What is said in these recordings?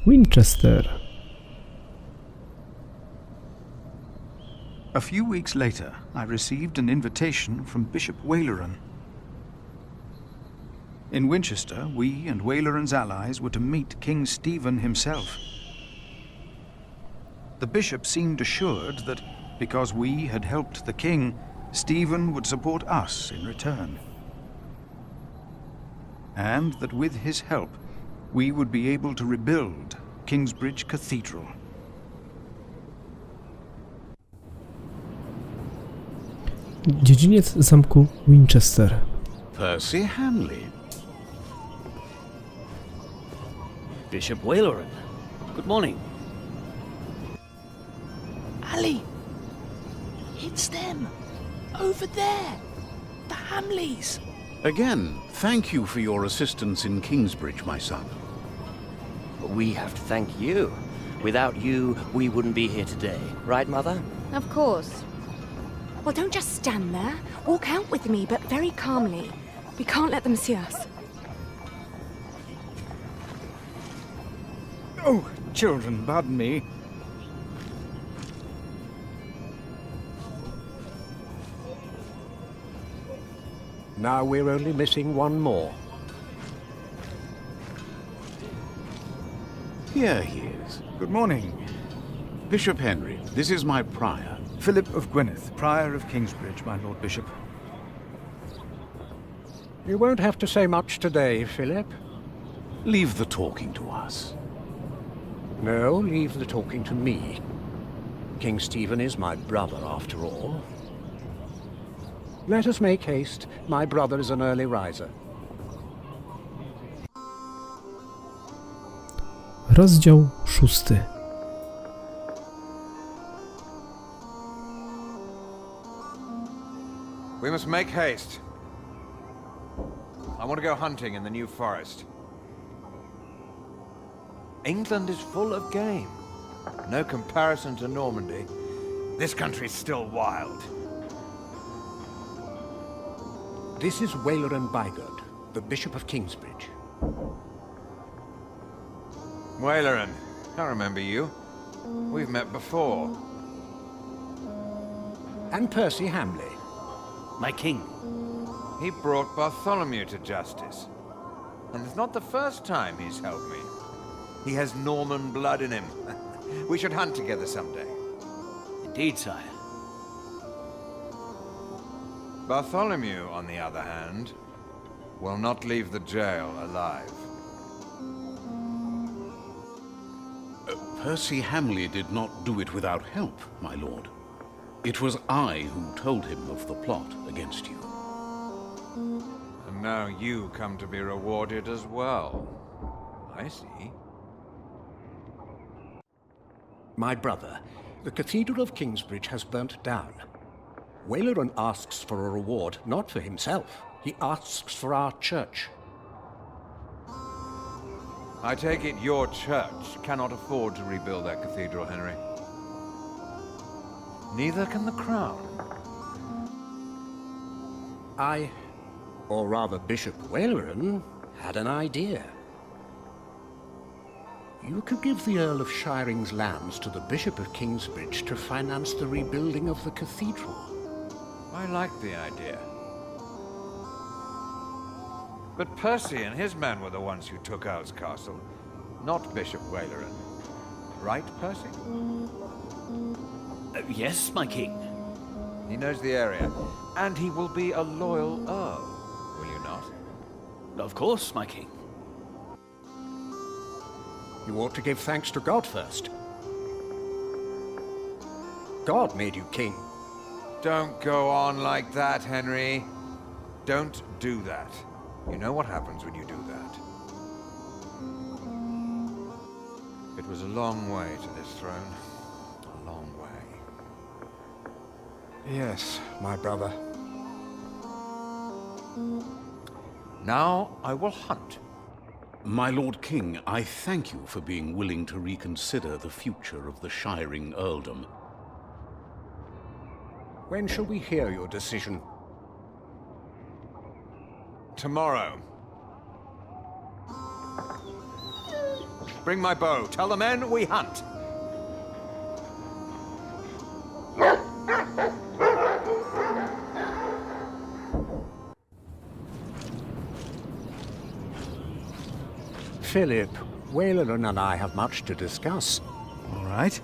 Winchester. A few weeks later, I received an invitation from Bishop Waleran. In Winchester, we and Waleran's allies were to meet King Stephen himself. The bishop seemed assured that, because we had helped the king, Stephen would support us in return. And that with his help, we would be able to rebuild Kingsbridge Cathedral. Dziedziniec zamku Winchester. Percy Hamley. Bishop Waleran. Good morning. Ali! It's them! Over there! The Hamleys! Again, thank you for your assistance in Kingsbridge, my son. We have to thank you. Without you, we wouldn't be here today. Right, Mother? Of course. Well, don't just stand there. Walk out with me, but very calmly. We can't let them see us. Oh, children, pardon me. Now we're only missing one more. Here he is. Good morning. Bishop Henry, this is my prior. Philip of Gwynedd, Prior of Kingsbridge, my Lord Bishop. You won't have to say much today, Philip. Leave the talking to us. No, leave the talking to me. King Stephen is my brother, after all. Let us make haste. My brother is an early riser. Rozdział 6. We must make haste. I want to go hunting in the New Forest. England is full of game. No comparison to Normandy. This country's still wild. This is Waleran Bygod, the Bishop of Kingsbridge. Waleran, I remember you. We've met before. And Percy Hamley. My king. He brought Bartholomew to justice. And it's not the first time he's helped me. He has Norman blood in him. We should hunt together someday. Indeed, sire. Bartholomew, on the other hand, will not leave the jail alive. Percy Hamley did not do it without help, my lord. It was I who told him of the plot against you. And now you come to be rewarded as well. I see. My brother, the Cathedral of Kingsbridge has burnt down. Waleran asks for a reward, not for himself. He asks for our church. I take it your church cannot afford to rebuild that cathedral, Henry. Neither can the crown. I, or rather Bishop Waleran, had an idea. You could give the Earl of Shiring's lands to the Bishop of Kingsbridge to finance the rebuilding of the cathedral. I like the idea. But Percy and his men were the ones who took Owl's Castle, not Bishop Waleran. Right, Percy? Yes, my king. He knows the area, and he will be a loyal Earl, will you not? Of course, my king. You ought to give thanks to God first. God made you king. Don't go on like that, Henry. Don't do that. You know what happens when you do that. It was a long way to this throne. A long way. Yes, my brother. Now I will hunt. My Lord King, I thank you for being willing to reconsider the future of the Shiring earldom. When shall we hear your decision? Tomorrow. bring my bow. Tell the men we hunt. Philip, Waylon and I have much to discuss. All right.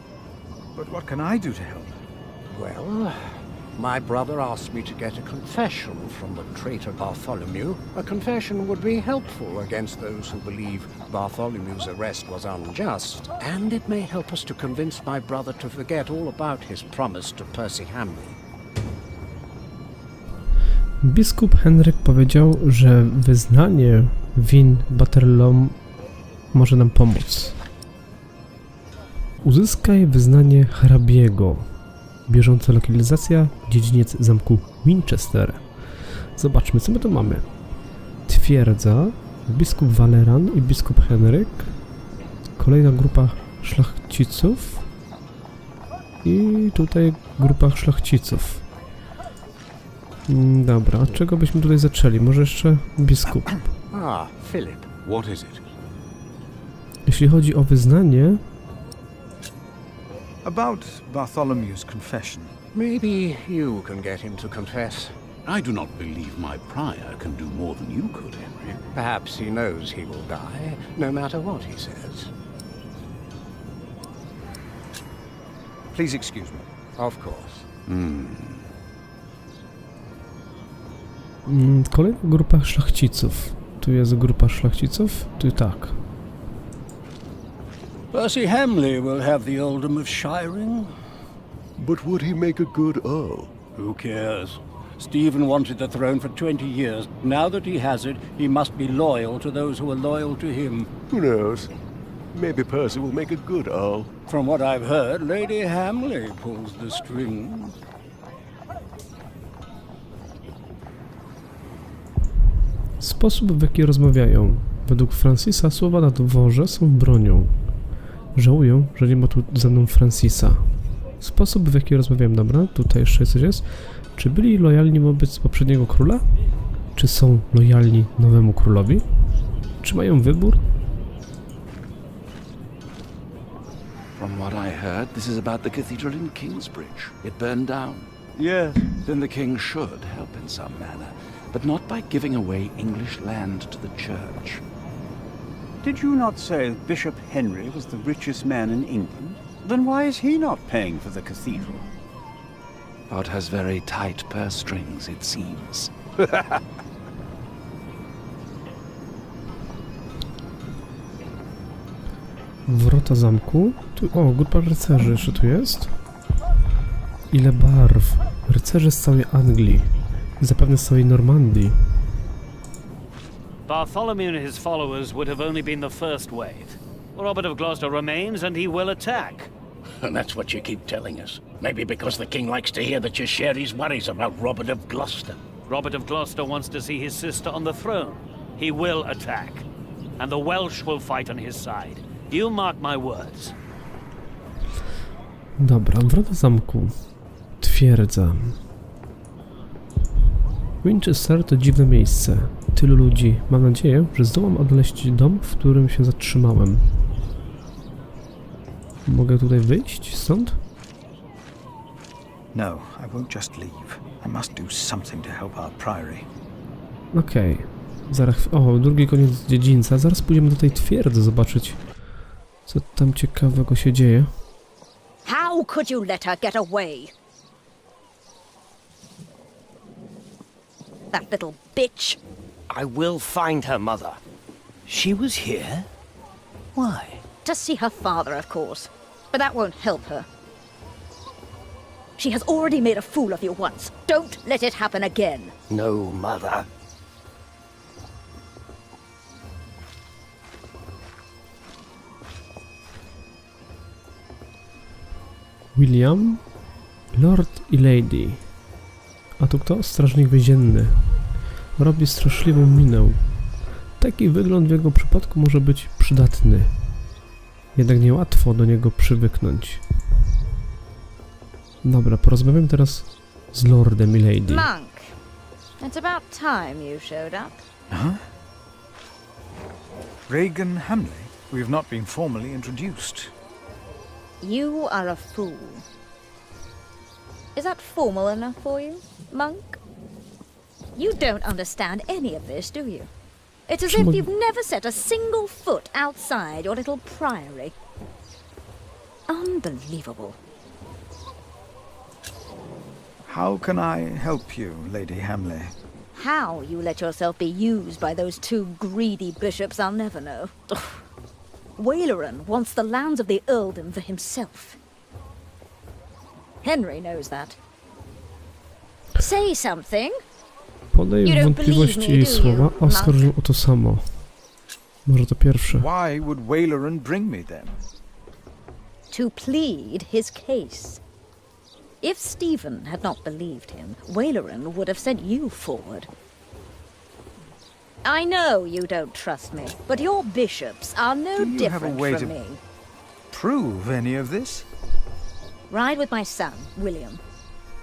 But what can I do to help? Well, my brother asked me to get a confession from the traitor Bartholomew. A confession would be helpful against those who believe Bartholomew's arrest was unjust, and it may help us to convince my brother to forget all about his promise to Percy Hamley. Biskup Henryk powiedział, że wyznanie win Bartolom może nam pomóc. Uzyskaj wyznanie hrabiego. Bieżąca lokalizacja, dziedziniec zamku Winchester. Zobaczmy, co my tu mamy. Twierdza, biskup Waleran i biskup Henryk. Kolejna grupa szlachciców. I tutaj grupa szlachciców. Dobra, od czego byśmy tutaj zaczęli? Może jeszcze biskup. Ah, Philip. What is it? Jeśli chodzi o wyznanie, About Bartholomew's confession. Maybe you can get him to confess. I do not believe my prior can do more than you could, Henry. Perhaps he knows he will die, no matter what he says. Please excuse me. Of course. Kolejna grupa szlachciców. Tu jest grupa szlachciców, tu tak. Percy Hamley will have the earldom of Shiring. But would he make a good Earl? Who cares? Stephen wanted the throne for 20 years. Now that he has it, he must be loyal to those who are loyal to him. Who knows? Maybe Percy will make a good Earl. From what I've heard, Lady Hamley pulls the strings. Sposób, w jaki rozmawiają. Według Francisa słowa na dworze są bronią. Żałują, że nie ma tu ze mną Francisa. Sposób, w jaki rozmawiają. Dobra, tutaj jeszcze coś jest. Czy byli lojalni wobec poprzedniego króla? Czy są lojalni nowemu królowi? Czy mają wybór? From what I heard, this is about the cathedral in Kingsbridge. It burned down. Yes. Then the king should help in some manner, but not by giving away English land to the church. Did you not say that Bishop Henry was the richest man in England? Then why is he not paying for the cathedral? God has very tight purse strings, it seems. Wrota zamku. Tu, o, grupa rycerzy jeszcze tu jest. Ile barw. Rycerze z całej Anglii. I zapewne z całej Normandii. Bartholomew and his followers would have only been the first wave. Robert of Gloucester remains and he will attack. And that's what you keep telling us. Maybe because the king likes to hear that you share his worries about Robert of Gloucester. Robert of Gloucester wants to see his sister on the throne. He will attack. And the Welsh will fight on his side. You mark my words. Dobra, wrota zamku. Twierdza. Winchester to dziwne miejsce. Tylu ludzi. Mam nadzieję, że zdołam odnaleźć dom, w którym się zatrzymałem. Mogę tutaj wyjść stąd? No, I won't just leave. I must do something to help our priory. Okej. Zaraz. O, drugi koniec dziedzińca. Zaraz pójdziemy do tej twierdzy zobaczyć, co tam ciekawego się dzieje. How could you let her get away? That little bitch. I will find her, Mother. She was here? Why? To see her father, of course. But that won't help her. She has already made a fool of you once. Don't let it happen again. No, Mother. William, Lord i Lady. A tu kto? Strażnik więzienny. Robi straszliwą minę. Taki wygląd w jego przypadku może być przydatny. Jednak niełatwo do niego przywyknąć. Dobra, porozmawiam teraz z Lordem i Lady. Monk, it's about time you showed up. Huh? Regan Hamley? We've not been formally introduced. You are a fool. Is that formal enough for you, monk? You don't understand any of this, do you? It's as if you've never set a single foot outside your little priory. Unbelievable. How can I help you, Lady Hamleigh? How you let yourself be used by those two greedy bishops, I'll never know. Waleran wants the lands of the earldom for himself. Henry knows that. Say something. Podaj w wątpliwości jej słowa, oskarżę o to samo. Może to pierwsze. Why would Waleran bring me then? To plead his case. If Stephen had not believed him, Waleran would have sent you forward. I know you don't trust me, but your bishops are no different from me. Prove any of this? Ride with my son, William.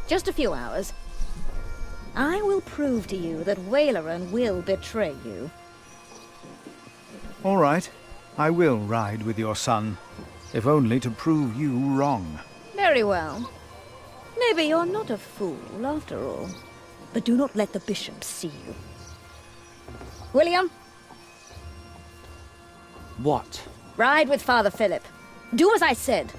Just a few hours. I will prove to you that Waleran will betray you. All right. I will ride with your son, if only to prove you wrong. Very well. Maybe you're not a fool, after all. But do not let the bishops see you. William? What? Ride with Father Philip. Do as I said.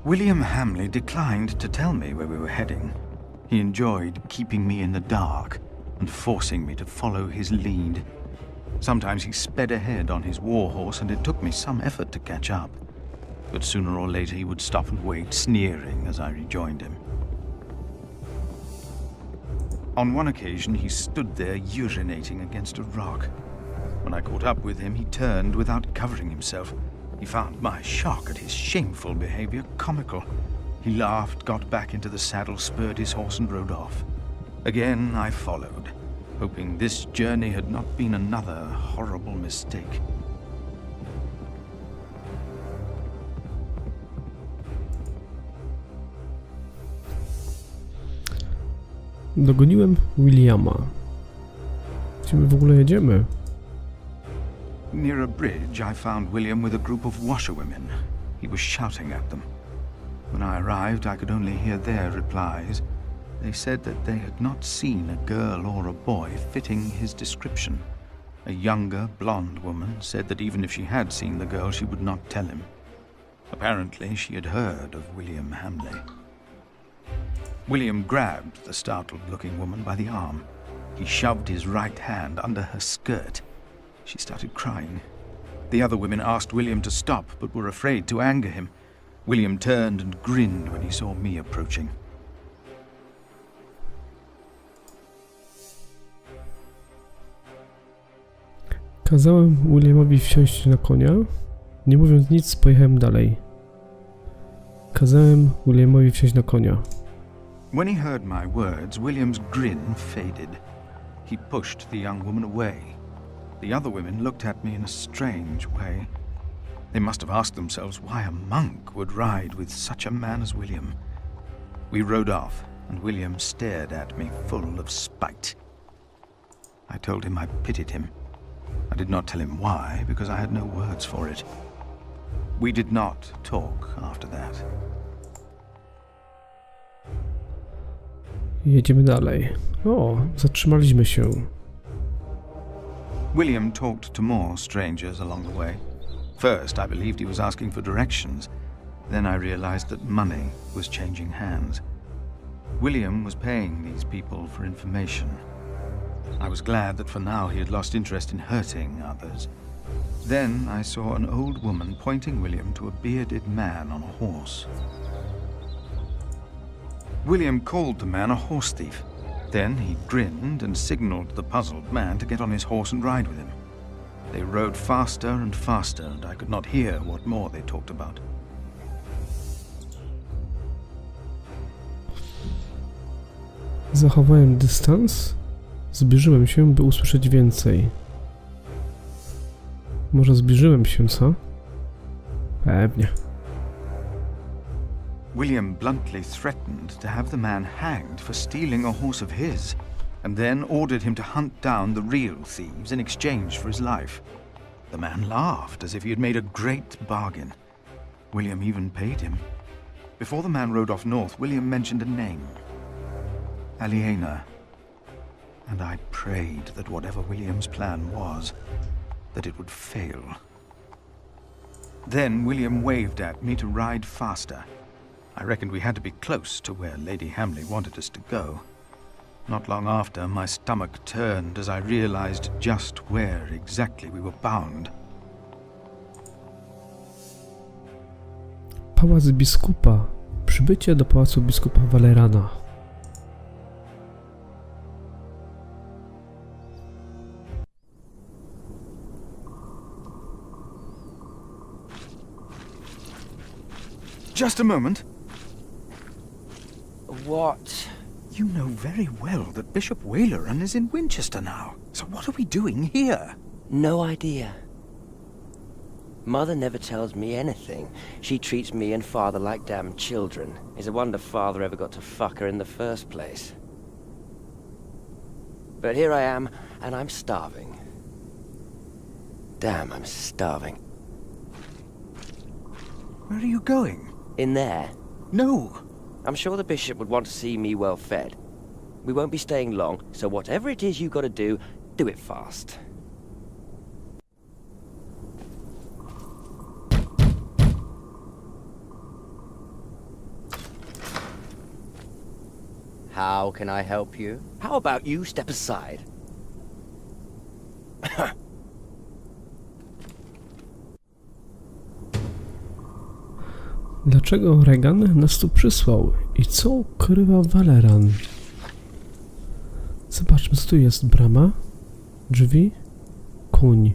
William Hamleigh declined to tell me where we were heading. He enjoyed keeping me in the dark and forcing me to follow his lead. Sometimes he sped ahead on his war horse, and it took me some effort to catch up. But sooner or later he would stop and wait, sneering as I rejoined him. On one occasion he stood there urinating against a rock. When I caught up with him, he turned without covering himself. He found my shock at his shameful behavior comical. He laughed, got back into the saddle, spurred his horse and rode off. Again I followed, hoping this journey had not been another horrible mistake. Dogoniłem Williama. Gdzie my w ogóle jedziemy? Near a bridge, I found William with a group of washerwomen. He was shouting at them. When I arrived, I could only hear their replies. They said that they had not seen a girl or a boy fitting his description. A younger, blonde woman said that even if she had seen the girl, she would not tell him. Apparently, she had heard of William Hamleigh. William grabbed the startled-looking woman by the arm. He shoved his right hand under her skirt. She started crying. The other women asked William to stop, but were afraid to anger him. William turned and grinned when he saw me approaching. Kazałem Williamowi wsiąść na konia. Nie mówiąc nic, pojechałem dalej. Kazałem Williamowi wsiąść na konia. When he heard my words, William's grin faded. He pushed the young woman away. The other women looked at me in a strange way. They must have asked themselves why a monk would ride with such a man as William. We rode off, and William stared at me full of spite. I told him I pitied him. I did not tell him why, because I had no words for it. We did not talk after that. Jedziemy dalej. O, zatrzymaliśmy się. William talked to more strangers along the way. First, I believed he was asking for directions. Then I realized that money was changing hands. William was paying these people for information. I was glad that for now he had lost interest in hurting others. Then I saw an old woman pointing William to a bearded man on a horse. William called the man a horse thief. Then he grinned and signaled the puzzled man to get on his horse and ride with him. They rode faster and faster, and I could not hear what more they talked about. Zachowałem dystans. Zbliżyłem się, by usłyszeć więcej. Może zbliżyłem się, co? Pewnie. William bluntly threatened to have the man hanged for stealing a horse of his, and then ordered him to hunt down the real thieves in exchange for his life. The man laughed as if he had made a great bargain. William even paid him. Before the man rode off north, William mentioned a name. Aliena. And I prayed that whatever William's plan was, that it would fail. Then William waved at me to ride faster. I reckoned we had to be close to where Lady Hamleigh wanted us to go. Not long after, my stomach turned as I realized just where exactly we were bound. Pałac biskupa. Przybycie do pałacu biskupa Walerana. Just a moment. What? You know very well that Bishop Waleran is in Winchester now. So what are we doing here? No idea. Mother never tells me anything. She treats me and Father like damn children. It's a wonder Father ever got to fuck her in the first place. But here I am, and I'm starving. Damn, I'm starving. Where are you going? In there. No. I'm sure the bishop would want to see me well fed. We won't be staying long, so whatever it is you gotta do it fast. How can I help you? How about you step aside? Dlaczego Regan nas tu przysłał? I co ukrywa Waleran? Zobaczmy, co tu jest. Brama? Drzwi? Koń.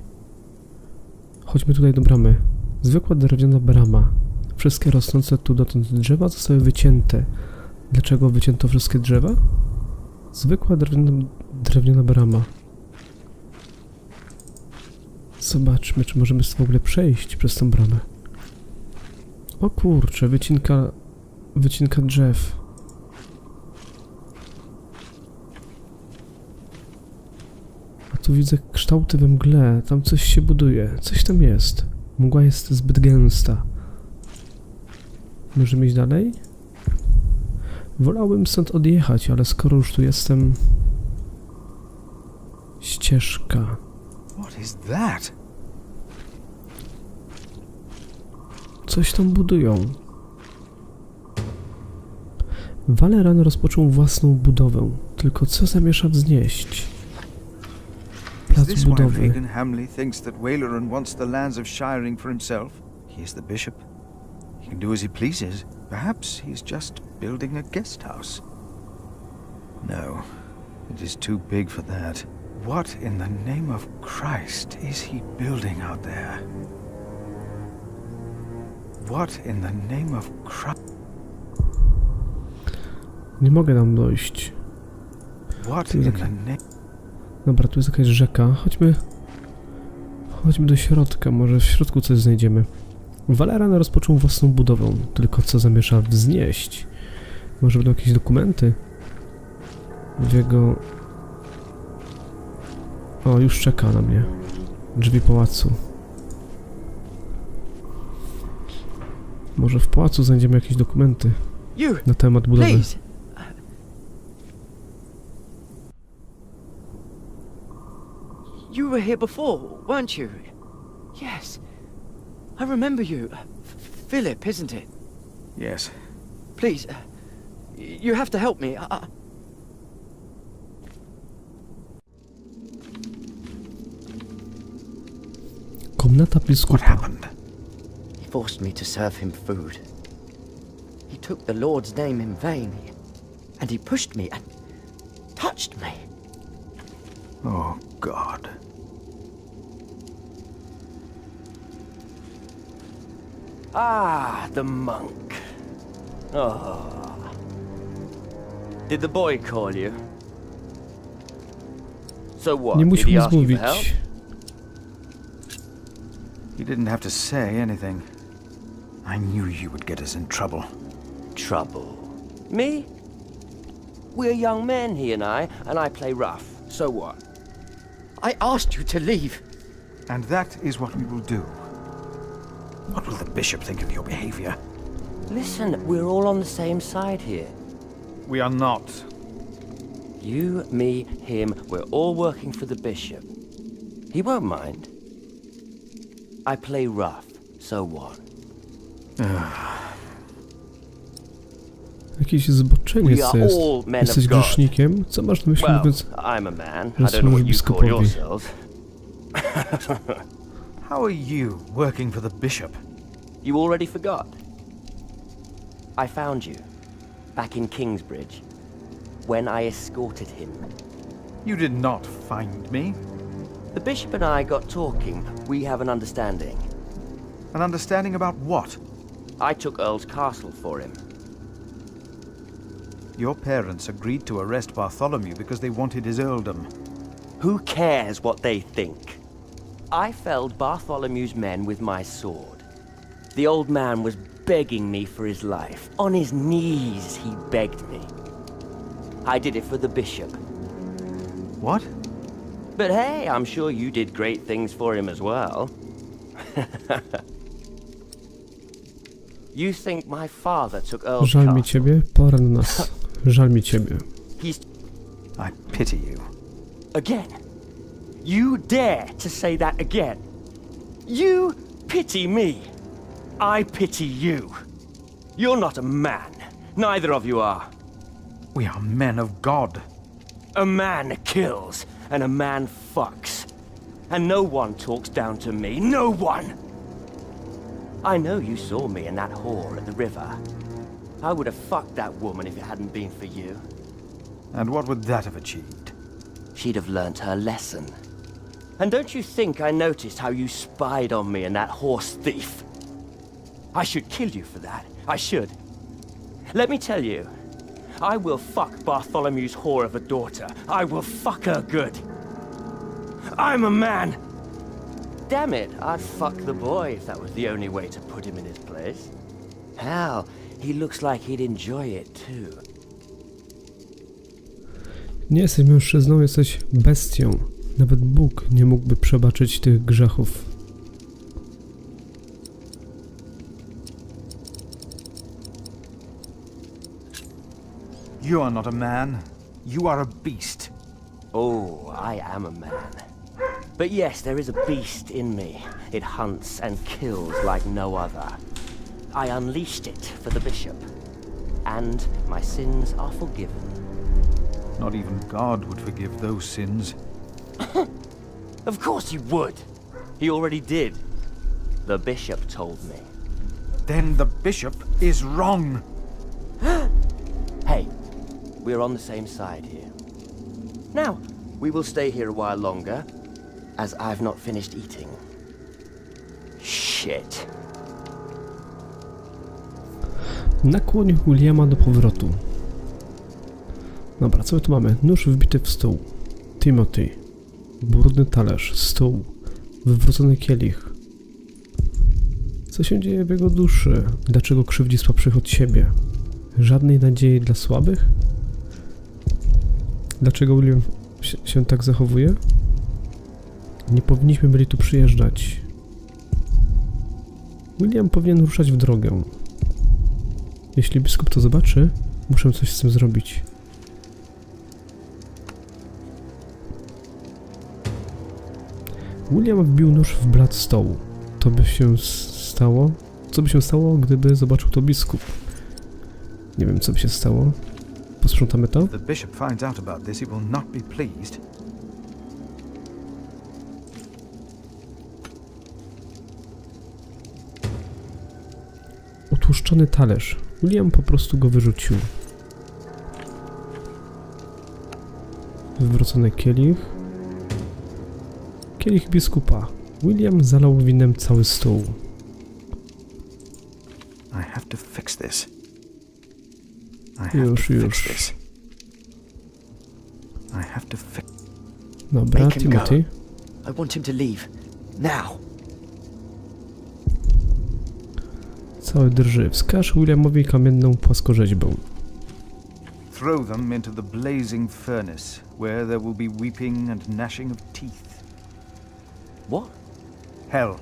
Chodźmy tutaj do bramy. Zwykła drewniana brama. Wszystkie rosnące tu dotąd drzewa zostały wycięte. Dlaczego wycięto wszystkie drzewa? Zwykła drewniana brama. Zobaczmy, czy możemy w ogóle przejść przez tą bramę. O kurczę, wycinka drzew. A tu widzę kształty we mgle. Tam coś się buduje. Coś tam jest. Mgła jest zbyt gęsta. Możemy iść dalej? Wolałbym stąd odjechać, ale skoro już tu jestem... Ścieżka. What is that? Coś tam budują. Waleran rozpoczął własną budowę. Tylko co zamierza wznieść? Plac budowy. Regan Hamleigh thinks that Waleran wants the lands of Shiring for himself. He is the bishop. He can do as he pleases. Perhaps he's just building a guest house. No, it is too big for that. What in the name of Christ is he building out there? What in the name of Christ? Nie mogę tam dojść. What in the name... Dobra, tu jest jakaś rzeka. Chodźmy do środka, może w środku coś znajdziemy. Waleran rozpoczął własną budowę, tylko co zamierza wznieść? Może będą jakieś dokumenty? W jego... O, już czeka na mnie. Drzwi pałacu. Może w pałacu znajdziemy jakieś dokumenty na temat budowy. Please. You were here before, weren't you? Yes. I remember you. Philip, isn't it? Yes. Please, you have to help me. Komnata biskupa. What happened? He forced me to serve him food. He took the Lord's name in vain, and he pushed me and touched me. Oh, God. Ah, the monk. Oh. Did the boy call you? So what? Nie Did musi he mu ask you for help? zmówić. He didn't have to say anything. I knew you would get us in trouble. trouble. Me? We're young men, he and I play rough. So what? I asked you to leave. And that is what we will do. What will the bishop think of your behavior? Listen, we're all on the same side here. We are not. You, me, him, we're all working for the bishop. He won't mind. I play rough, so what? Jakiś zboczeniec We are jest. all men of Jesteś God. grzesznikiem? Co masz na myśli, Well, mówiąc, I'm a man. że I don't know służysz what you call biskupowi? yourselves. How are you working for the bishop? You already forgot. I found you, back in Kingsbridge, when I escorted him. You did not find me. The bishop and I got talking. We have an understanding. An understanding about what? I took Earl's castle for him. Your parents agreed to arrest Bartholomew because they wanted his earldom. Who cares what they think? I felled Bartholomew's men with my sword. The old man was begging me for his life. On his knees, he begged me. I did it for the bishop. What? But hey, I'm sure you did great things for him as well. You think my father took Earl's Żal mi castle? ciebie, pora na nas. Żal mi ciebie. I pity you. Again? You dare to say that again? You pity me. I pity you. You're not a man. Neither of you are. We are men of God. A man kills, and a man fucks. And no one talks down to me. No one! I know you saw me in that whore at the river. I would have fucked that woman if it hadn't been for you. And what would that have achieved? She'd have learnt her lesson. And don't you think I noticed how you spied on me and that horse thief? I should kill you for that. I should. Let me tell you, I will fuck Bartholomew's whore of a daughter. I will fuck her good. I'm a man! Damn it, I'd fuck the boy if that was the only way to put him in his place. Hell, he looks like he'd enjoy it too. Nie jesteś mężczyzną, jesteś bestią. Nawet Bóg nie mógłby przebaczyć tych grzechów. You are not a man. You are a beast. Oh, I am a man. But yes, there is a beast in me. It hunts and kills like no other. I unleashed it for the bishop. And my sins are forgiven. Not even God would forgive those sins. Of course he would. He already did. The bishop told me. Then the bishop is wrong. Hey, we're on the same side here. Now, we will stay here a while longer, as I've not finished eating. Shit. Nakłoń Williama do powrotu. Dobra, co my tu mamy? Nóż wbity w stół. Timothy. Brudny talerz. Stół. Wywrócony kielich. Co się dzieje w jego duszy? Dlaczego krzywdzi słabszych od siebie? Żadnej nadziei dla słabych? Dlaczego William się tak zachowuje? Nie powinniśmy byli tu przyjeżdżać. William powinien ruszać w drogę. Jeśli biskup to zobaczy, muszę coś z tym zrobić. William wbił nóż w blat stołu. To by się stało? Co by się stało, gdyby zobaczył to biskup? Nie wiem, co by się stało. Posprzątamy to? If the bishop finds out about this, he will not be pleased. Utłuszczony talerz. William po prostu go wyrzucił. Wywrócony kielich. Kielich biskupa. William zalał winem cały stół. I have to fix this. Już. I have to fix. Dobra, Timothy. I want him to leave. Now. Cały drży. Wskaż Williamowi kamienną płaskorzeźbę. Throw them into the blazing furnace, where there will be weeping and gnashing of teeth. What? Hell.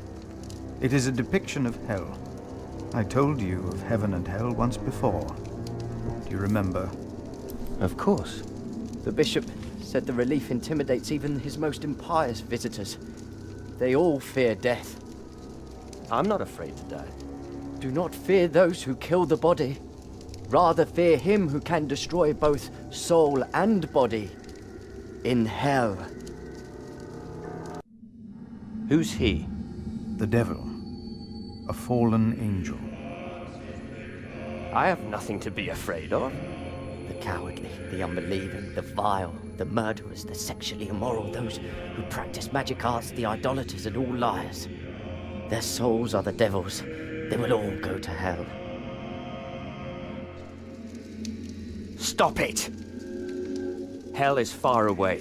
It is a depiction of hell. I told you of heaven and hell once before. Do you remember? Of course. The bishop said the relief intimidates even his most impious visitors. They all fear death. I'm not afraid to die. Do not fear those who kill the body. Rather fear him who can destroy both soul and body. In hell. Who's he? The devil. A fallen angel. I have nothing to be afraid of. The cowardly, the unbelieving, the vile, the murderers, the sexually immoral, those who practice magic arts, the idolaters, and all liars. Their souls are the devil's. They will all go to hell. Stop it! Hell is far away.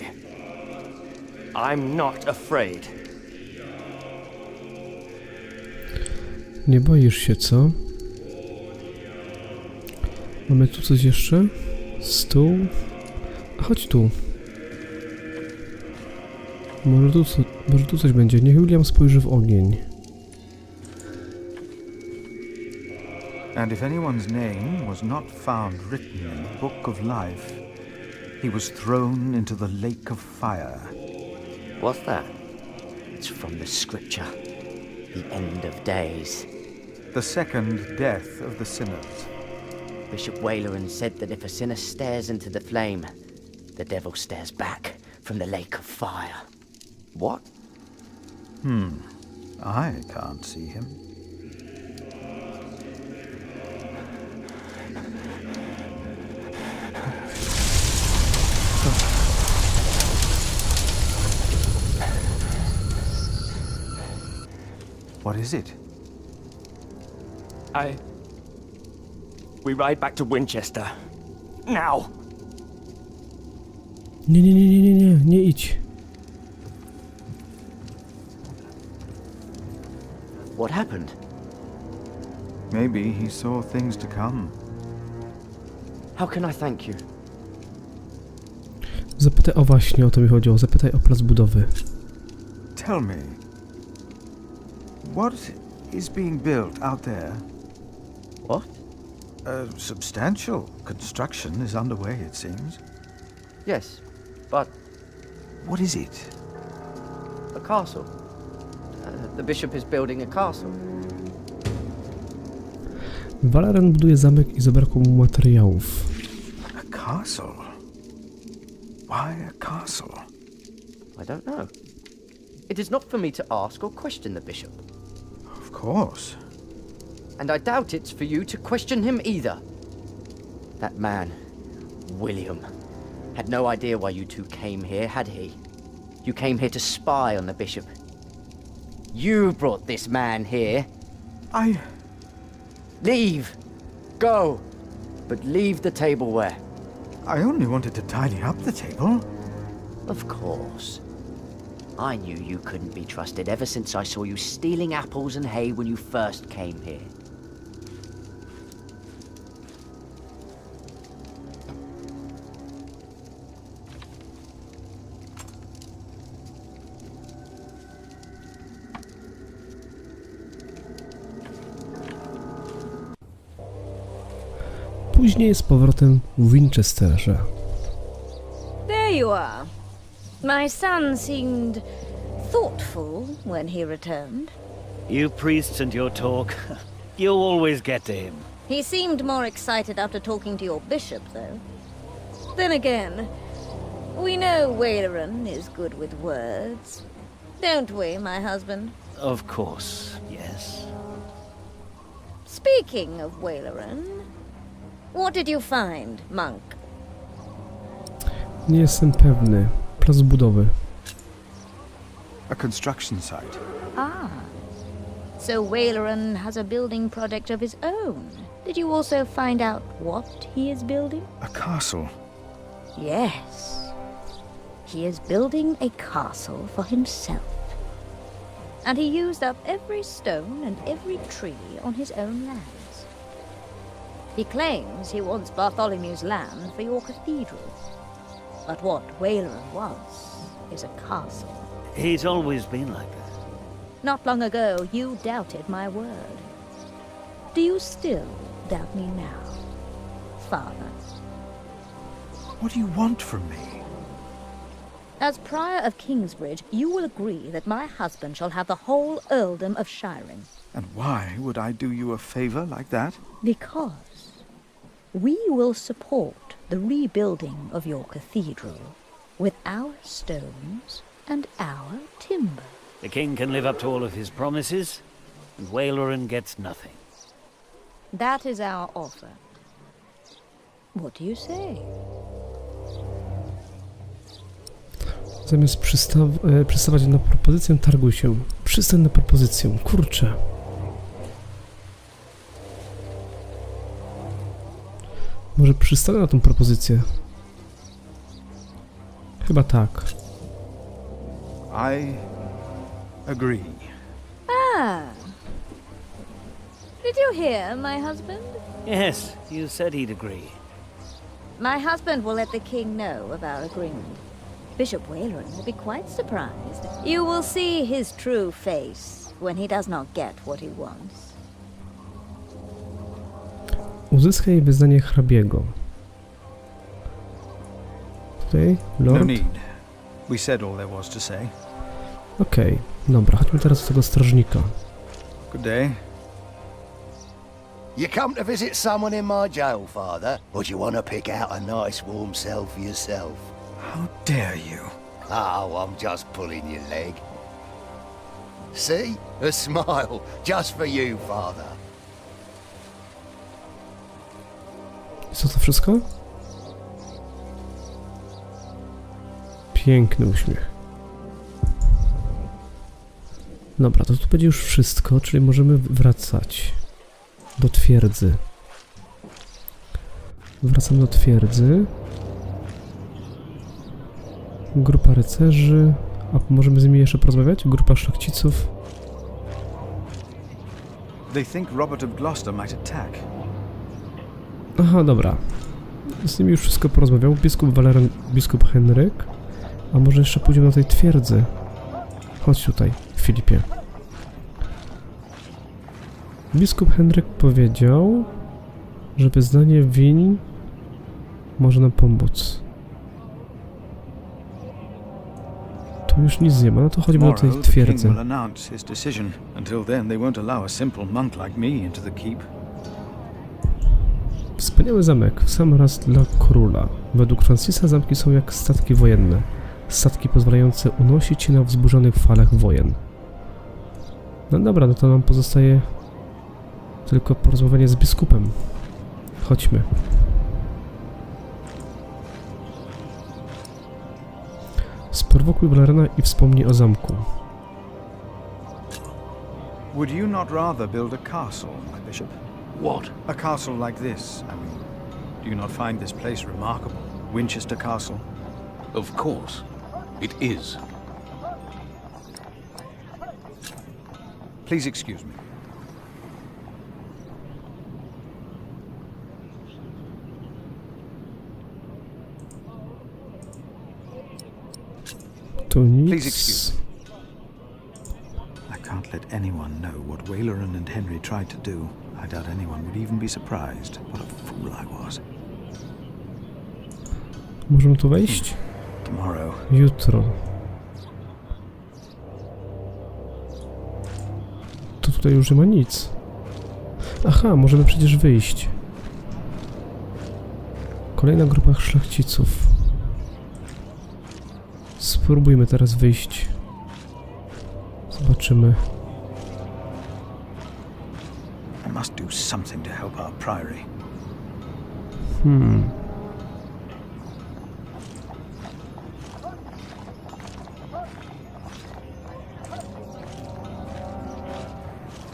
I'm not afraid. Nie boisz się, co? Mamy tu coś jeszcze? Stół? Chodź tu. Może tu coś będzie. Niech William spojrzy w ogień. And if anyone's name was not found written in the book of life, he was thrown into the lake of fire. What's that? It's from the scripture. The end of days. The second death of the sinners. Bishop Waleran said that if a sinner stares into the flame, the devil stares back from the lake of fire. What? I can't see him. What is it? We ride back to Winchester. Now! Nie idź. What happened? Maybe he saw things to come. How can I thank you? Zapytaj, o właśnie, o to mi chodziło. Zapytaj o plac budowy. Tell me, what is being built out there? What? A substantial construction is underway, it seems. Yes, but... What is it? A castle. The bishop is building a castle. Waleran buduje zamek i zabrakło mu materiałów. A castle? Why a castle? I don't know. It is not for me to ask or question the bishop. Of course. And I doubt it's for you to question him either. That man, William, had no idea why you two came here, had he? You came here to spy on the bishop. You brought this man here. Leave! Go! But leave the tableware. I only wanted to tidy up the table. Of course. I knew you couldn't be trusted ever since I saw you stealing apples and hay when you first came here. Później z powrotem w Winchesterze. There you are. My son seemed thoughtful when he returned. You priests and your talk. You always get to him. He seemed more excited after talking to your bishop, though. Then again, we know Waleran is good with words. Don't we, my husband? Of course, yes. Speaking of Waleran, what did you find, monk? Nie jestem pewny. Plac budowy. A construction site. Ah. So Waleran has a building project of his own. Did you also find out what he is building? A castle. Yes. He is building a castle for himself. and he used up every stone and every tree on his own lands. He claims he wants Bartholomew's land for your cathedral. But what Wayland wants is a castle. He's always been like that. Not long ago, you doubted my word. Do you still doubt me now, Father? What do you want from me? As Prior of Kingsbridge, you will agree that my husband shall have the whole earldom of Shiring. And why would I do you a favor like that? Because we will support the rebuilding of your cathedral with our stones and our timber. The king can live up to all of his promises, and Waylorin gets nothing. That is our offer. What do you say? Zamiast przystawać na propozycję, targuj się. Przystań na propozycję. Kurczę. Może przystanę na tą propozycję? Chyba tak. I agree. Ah. Did you hear, my husband? Yes, you said he'd agree. My husband will let the king know of our agreement. Bishop Waylorin will be quite surprised. You will see his true face when he does not get what he wants. Uzyskaj wyznanie hrabiego. Tutaj, lord. No need. We said all there was to say. Okej, dobra, chodźmy teraz do tego strażnika. Good day. You come to visit someone in my jail, Father? Or do you want to pick out a nice warm cell for yourself? How dare you? Oh, I'm just pulling your leg. See? A smile. Just for you, Father. I co to wszystko? Piękny uśmiech. Dobra, to tu będzie już wszystko, czyli możemy wracać do twierdzy. Wracam do twierdzy. Grupa rycerzy. A możemy z nimi jeszcze porozmawiać? Grupa szlachciców. They think Robert of Gloucester might attack. Aha, dobra. Z nimi już wszystko porozmawiał. Biskup Walerian, biskup Henryk. A może jeszcze pójdziemy do tej twierdzy? Chodź tutaj, Filipie. Biskup Henryk powiedział, że wyznanie win może nam pomóc. Tu już nic nie ma, no to chodźmy do tej twierdzy. Wspaniały zamek, w sam raz dla króla. Według Francisa zamki są jak statki wojenne. Statki pozwalające unosić się na wzburzonych falach wojen. No dobra, no to nam pozostaje tylko porozmawianie z biskupem. Chodźmy. Sprowokuj Waleriana i wspomnij o zamku. Would you not rather build a castle, my bishop? What? A castle like this, I mean. Do you not find this place remarkable? Winchester Castle? Of course. It is. Please excuse me. Tu nic. Please excuse me. I can't let anyone know what Waylorin and Henry tried to do. I doubt anyone would even be surprised. What a fool I was. Możemy tu wejść? Tomorrow. Jutro. To tutaj już nie ma nic. Aha, możemy przecież wyjść. Kolejna grupa szlachciców. Spróbujmy teraz wyjść. Zobaczymy. I must do something to help our priory.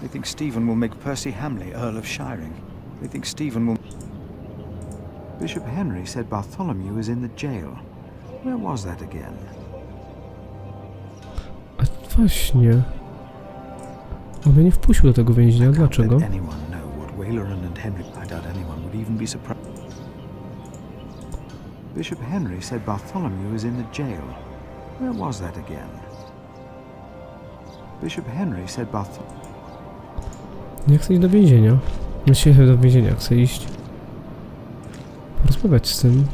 They think Stephen will make Percy Hamley Earl of Shiring. They think Stephen will... Bishop Henry said Bartholomew is in the jail. Where was that again? A właśnie. On mnie nie wpuścił do tego więzienia. Dlaczego? Anyone know what Wayland and Henry? I doubt anyone would even be surprised. Bishop Henry said Bartholomew is in the jail. Where was that again? Bishop Henry said Bartholomew. Nie chcę iść do więzienia. Myślę, do więzienia chcę iść. Porozmawiać z tym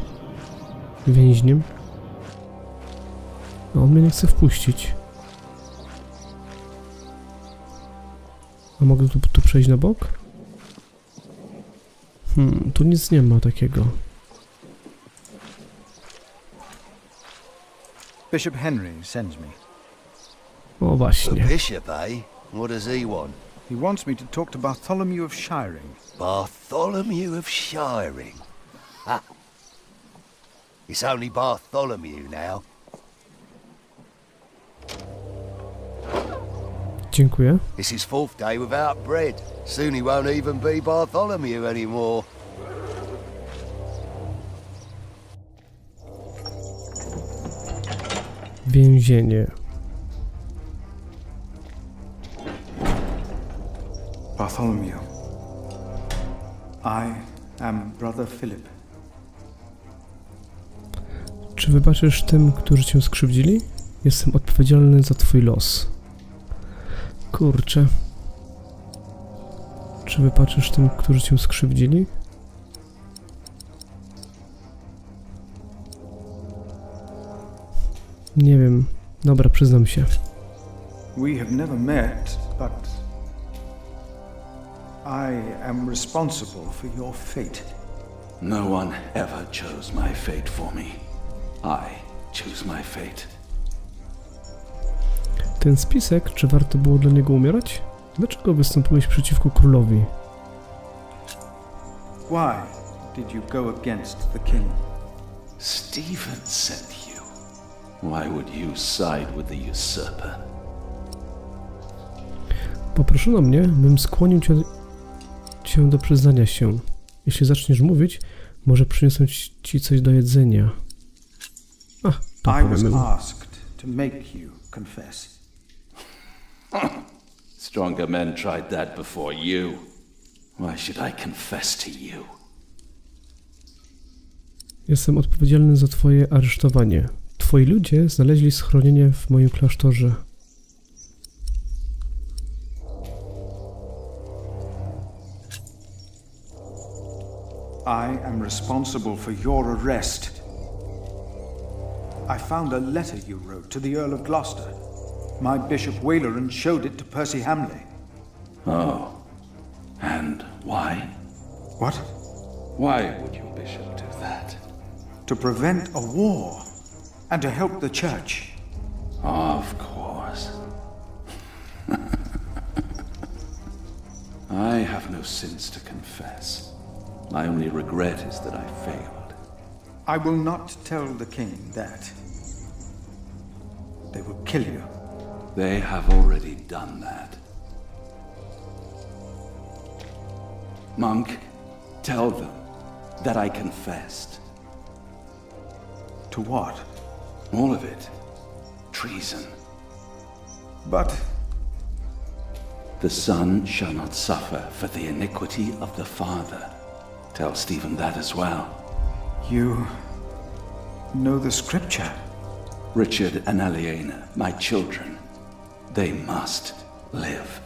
więźniem. A on mnie nie chce wpuścić. A mogę tu przejść na bok? Tu nic nie ma takiego. Bishop Henry sends me. O właśnie. The bishop, eh? What does he want? He wants me to talk to Bartholomew of Shiring. Bartholomew of Shiring? Ha! It's only Bartholomew now. Dziękuję. It's his 4th day without bread. Soon he won't even be Bartholomew anymore. Więzienie. Bartholomew. I am brother Philip. Czy wybaczysz tym, którzy cię skrzywdzili? Jestem odpowiedzialny za twój los. Kurczę. Czy wybaczysz tym, którzy cię skrzywdzili? Nie wiem. Dobra, przyznam się. We have never met, but I am responsible for your fate. No one ever chose my fate for me. I choose my fate. Ten spisek, czy warto było dla niego umierać? Dlaczego wystąpiłeś przeciwko królowi? Why did you go against the king? Stephen sent you. Why would you side with the usurper? Poproszono mnie, bym skłonił cię do przyznania się. Jeśli zaczniesz mówić, może przyniosę ci coś do jedzenia. Ach, to I was powiem. asked to make you confess. Stronger men tried that before you. Why should I confess to you? Jestem odpowiedzialny za twoje aresztowanie. Twoi ludzie znaleźli schronienie w moim klasztorze. I am responsible for your arrest. I found a letter you wrote to the Earl of Gloucester. My Bishop Wayland showed it to Percy Hamley. Oh. And why? What? Why would your bishop do that? To prevent a war and to help the church. Of course. I have no sins to confess. My only regret is that I failed. I will not tell the king that. They will kill you. They have already done that. Monk, tell them that I confessed. To what? All of it. Treason. But... The son shall not suffer for the iniquity of the father. Tell Stephen that as well. You know the scripture. Richard and Aliena, my children, they must live.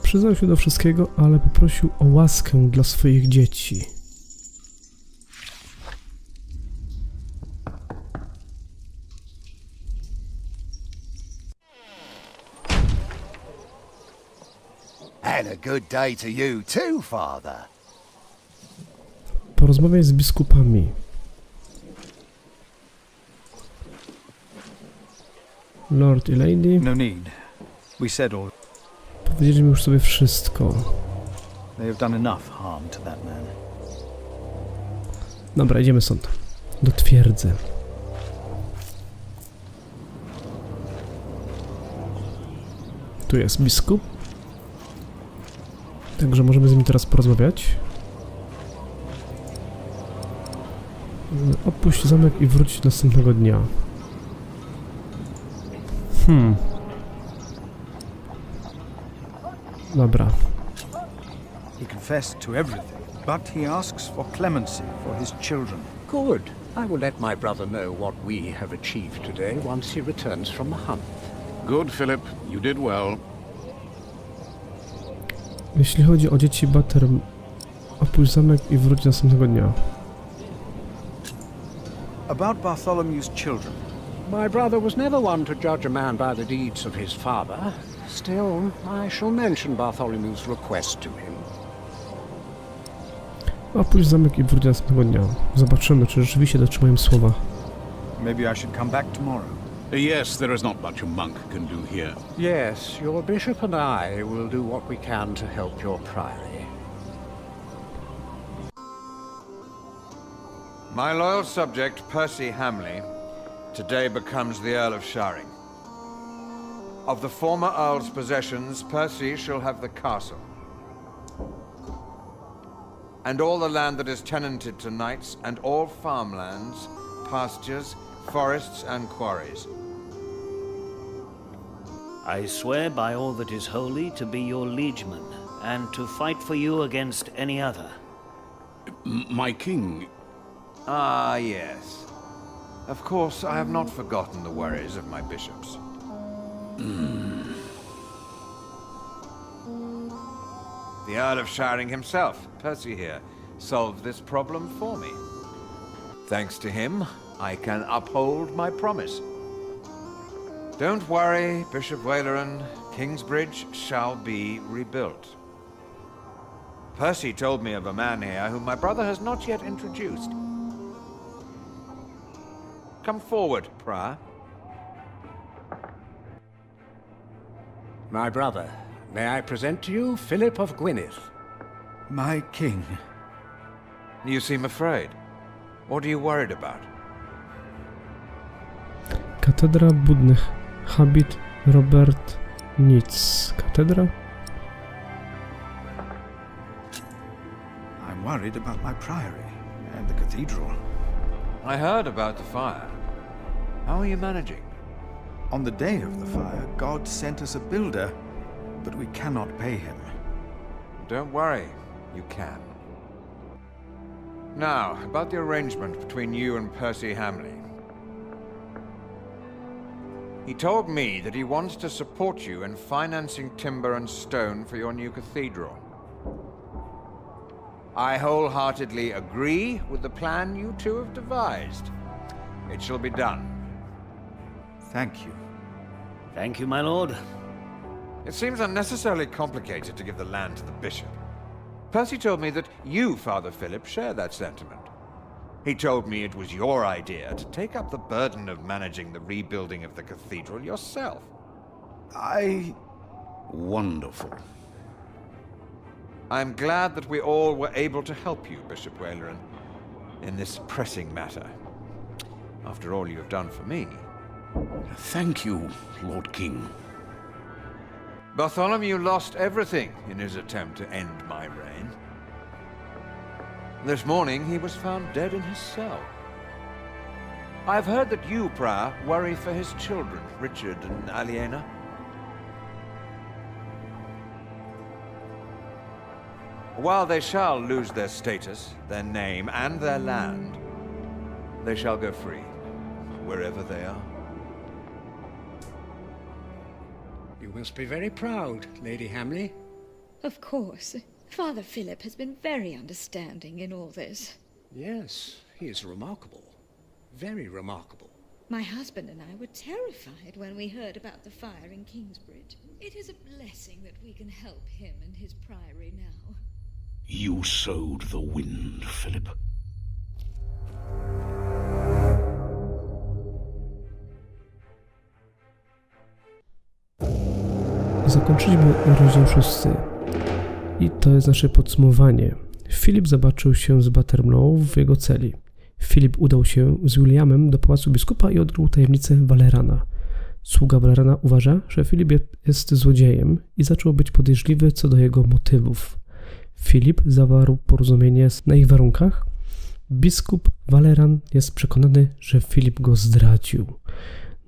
Przyznał się do wszystkiego, ale poprosił o łaskę dla swoich dzieci. And a good day to you too, father. Porozmawiaj z biskupami. Lord i Lady. No need. We said all. Powiedzieliśmy już sobie wszystko. They have done enough harm to that man. Dobra, idziemy stąd. Do twierdzy. Tu jest biskup. Także możemy z nim teraz porozmawiać. Opuść zamek i wróć następnego dnia. Dobra. He confessed to everything, but he asks for clemency for his children. Good. I will let my brother know what we have achieved today once he returns from the hunt. Good, Philip. You did well. Jeśli chodzi o dzieci Bater, opuść zamek i wróć następnego dnia. About Bartholomew's children. My brother was never one to judge a man by the deeds of his father. Still, I shall mention Bartholomew's request to him. Opuść zamek i wróć następnego dnia. Zobaczymy, czy rzeczywiście dotrzymają słowa. Maybe I should come back tomorrow. Yes, there is not much a monk can do here. Yes, your bishop and I will do what we can to help your priory. My loyal subject, Percy Hamleigh, today becomes the Earl of Sharing. Of the former Earl's possessions, Percy shall have the castle. And all the land that is tenanted to knights, and all farmlands, pastures, forests, and quarries. I swear by all that is holy to be your liegeman, and to fight for you against any other. My king... Ah, yes. Of course, I have not forgotten the worries of my bishops. The Earl of Sharing himself, Percy here, solved this problem for me. Thanks to him, I can uphold my promise. Don't worry, Bishop Waleran. Kingsbridge shall be rebuilt. Percy told me of a man here whom my brother has not yet introduced. Come forward, Prior. My brother, may I present to you Philip of Gwynedd? My king. You seem afraid. What are you worried about? Katedra Budnych. Habit Robert Nic. Katedra? I'm worried about my priory and the cathedral. I heard about the fire. How are you managing? On the day of the fire, God sent us a builder, but we cannot pay him. Don't worry, you can. Now, about the arrangement between you and Percy Hamleigh. He told me that he wants to support you in financing timber and stone for your new cathedral. I wholeheartedly agree with the plan you two have devised. It shall be done. Thank you. Thank you, my lord. It seems unnecessarily complicated to give the land to the bishop. Percy told me that you, Father Philip, share that sentiment. He told me it was your idea to take up the burden of managing the rebuilding of the cathedral yourself. Wonderful. I'm glad that we all were able to help you, Bishop Waleran, in this pressing matter. After all you have done for me. Thank you, Lord King. Bartholomew lost everything in his attempt to end my reign. This morning he was found dead in his cell. I've heard that you, Prior, worry for his children, Richard and Aliena. While they shall lose their status, their name, and their land, they shall go free, wherever they are. You must be very proud, Lady Hamleigh. Of course. Father Philip has been very understanding in all this. Yes, he is remarkable. Very remarkable. My husband and I were terrified when we heard about the fire in Kingsbridge. It is a blessing that we can help him and his priory now. You sowed the wind, Philip. Zakończyliśmy rozdział 6. I to jest nasze podsumowanie. Filip zobaczył się z Battermlow w jego celi. Filip udał się z Williamem do pałacu biskupa i odkrył tajemnicę Walerana. Sługa Walerana uważa, że Filip jest złodziejem i zaczął być podejrzliwy co do jego motywów. Filip zawarł porozumienie na ich warunkach. Biskup Waleran jest przekonany, że Filip go zdradził.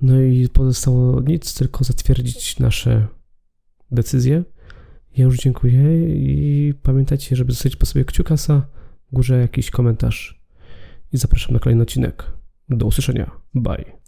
No i pozostało nic, tylko zatwierdzić nasze decyzje. Ja już dziękuję i pamiętajcie, żeby zostawić po sobie kciukasa, w górze jakiś komentarz. I zapraszam na kolejny odcinek. Do usłyszenia. Bye.